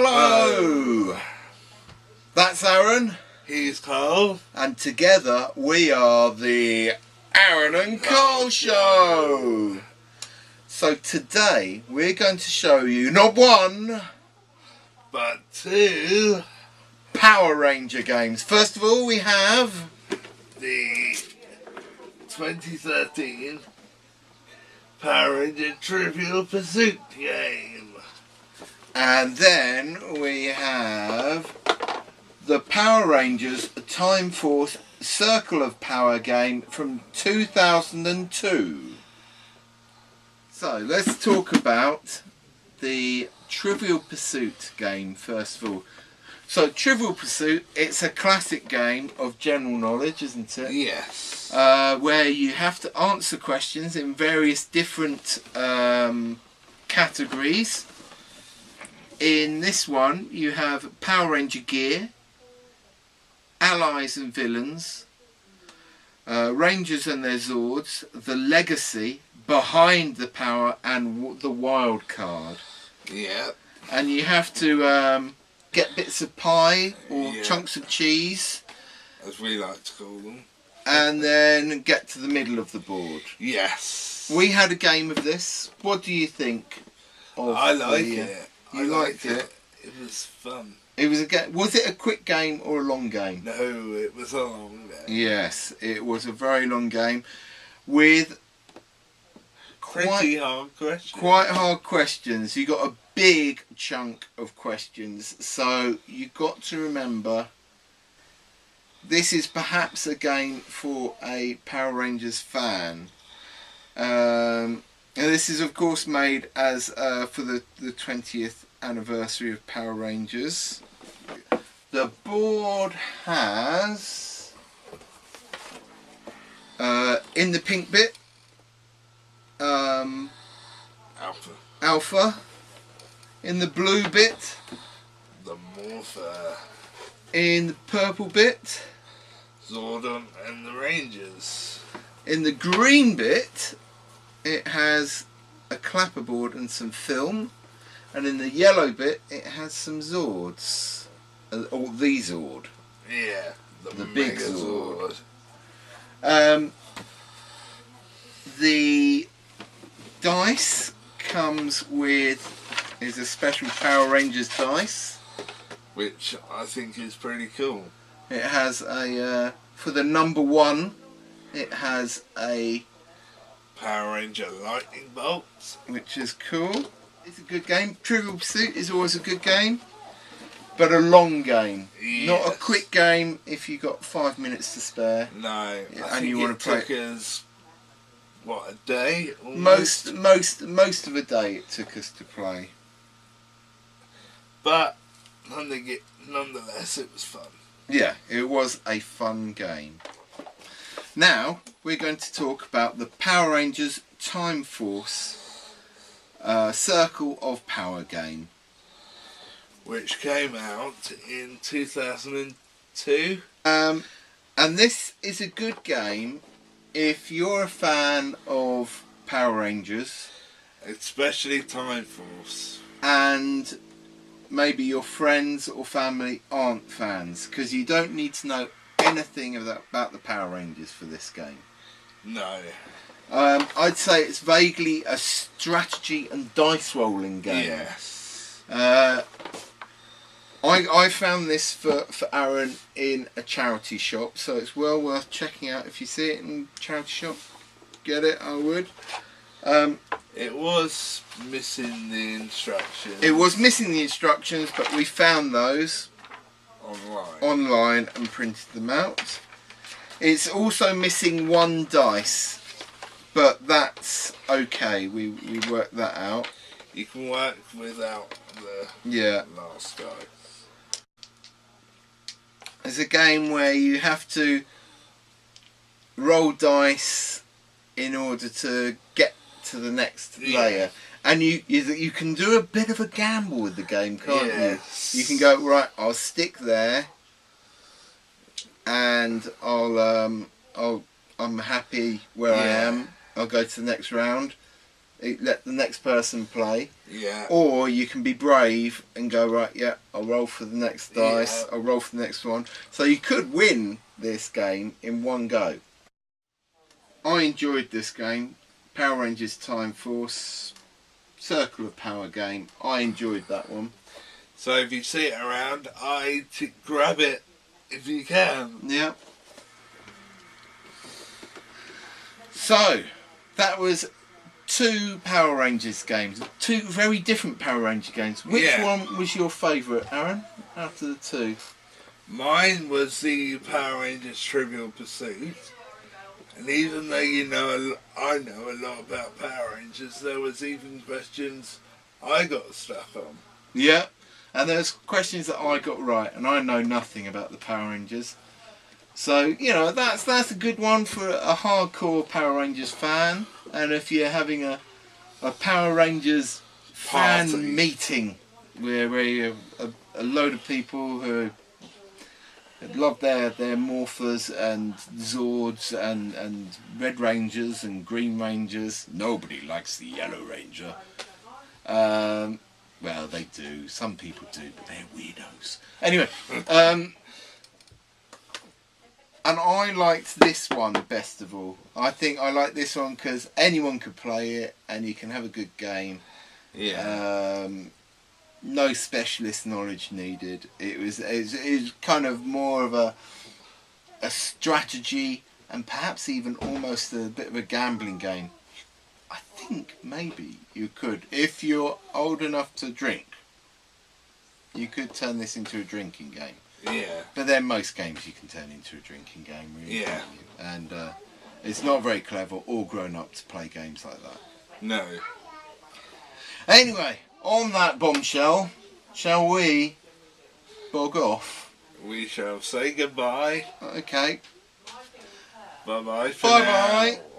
Hello! That's Arran. He's Carl. And together we are the Arran and Carl Show. So today we're going to show you not one, but two Power Ranger games. First of all we have the 2013 Power Ranger Trivial Pursuit game. And then we have the Power Rangers Timeforce Circle of Power game from 2002. So let's talk about the Trivial Pursuit game first of all. So Trivial Pursuit, it's a classic game of general knowledge, isn't it? Yes. Where you have to answer questions in various different categories. In this one you have Power Ranger gear, allies and villains, Rangers and their Zords, the legacy, behind the power, and the wild card. Yeah. And you have to get bits of pie or chunks of cheese, as we like to call them, and then get to the middle of the board. Yes. We had a game of this. What do you think of I like it. You liked it? It was fun. It was a game. Was it a quick game or a long game? No, it was a long game. Yes, it was a very long game with pretty hard questions. Quite hard questions. You got a big chunk of questions, so you got to remember this is perhaps a game for a Power Rangers fan. And this is of course made as for the 20th anniversary of Power Rangers. The board has in the pink bit Alpha. In the blue bit the Morpher. In the purple bit Zordon and the Rangers. In the green bit it has a clapperboard and some film, and in the yellow bit it has some Zords, or the Zord. Yeah, the big Zord. The dice comes with a special Power Rangers dice, which I think is pretty cool. It has a for the number 1 it has a Power Ranger lightning bolt, which is cool. It's a good game. Trivial Pursuit is always a good game, but a long game. Yes. Not a quick game if you got 5 minutes to spare. No, I and think you want to took us what, a day? Almost? Most of a day it took us to play. But nonetheless, it was fun. Yeah, it was a fun game. Now we're going to talk about the Power Rangers Timeforce Circle of Power game, which came out in 2002. And this is a good game if you're a fan of Power Rangers, especially Timeforce, and maybe your friends or family aren't fans, because you don't need to know anything about the Power Rangers for this game. No. I'd say it's vaguely a strategy and dice rolling game. Yes. I found this for Arran in a charity shop, so it's well worth checking out. If you see it in a charity shop, get it, I would. It was missing the instructions. It was missing the instructions, but we found those online and printed them out. It's also missing 1 dice, but that's okay. We worked that out. You can work without the last dice. It's a game where you have to roll dice in order to get to the next layer, and you can do a bit of a gamble with the game, can't you? You can go, right, I'll stick there, and I'm happy where I am. I'll go to the next round, let the next person play. Yeah. Or you can be brave and go, right, yeah, I'll roll for the next dice, I'll roll for the next one. So you could win this game in one go. I enjoyed this game. Power Rangers Timeforce, Circle of Power game. I enjoyed that one. So if you see it around, grab it if you can. Yeah. So, that was 2 Power Rangers games. 2 very different Power Ranger games. Which one was your favourite, Aaron, out of the 2? Mine was the Power Rangers Trivial Pursuit. And even though I know a lot about Power Rangers, there was even questions I got stuck on. Yeah, and there's questions that I got right, and I know nothing about the Power Rangers. So, that's a good one for a hardcore Power Rangers fan. And if you're having a Power Rangers fan meeting where a load of people who love their Morphers and Zords and Red Rangers and Green Rangers. Nobody likes the Yellow Ranger. Well, they do. Some people do, but they're weirdos. Anyway, and I liked this one best of all. I think I like this one because anyone could play it and you can have a good game. Yeah. No specialist knowledge needed. It was kind of more of a strategy and perhaps even almost a bit of a gambling game. I think maybe you could, if you're old enough to drink, you could turn this into a drinking game. Yeah. But then most games you can turn into a drinking game, really. Yeah. And it's not very clever or grown up to play games like that. No. Anyway, on that bombshell, shall we bog off? We shall say goodbye. Okay. Bye-bye for Bye-bye. now.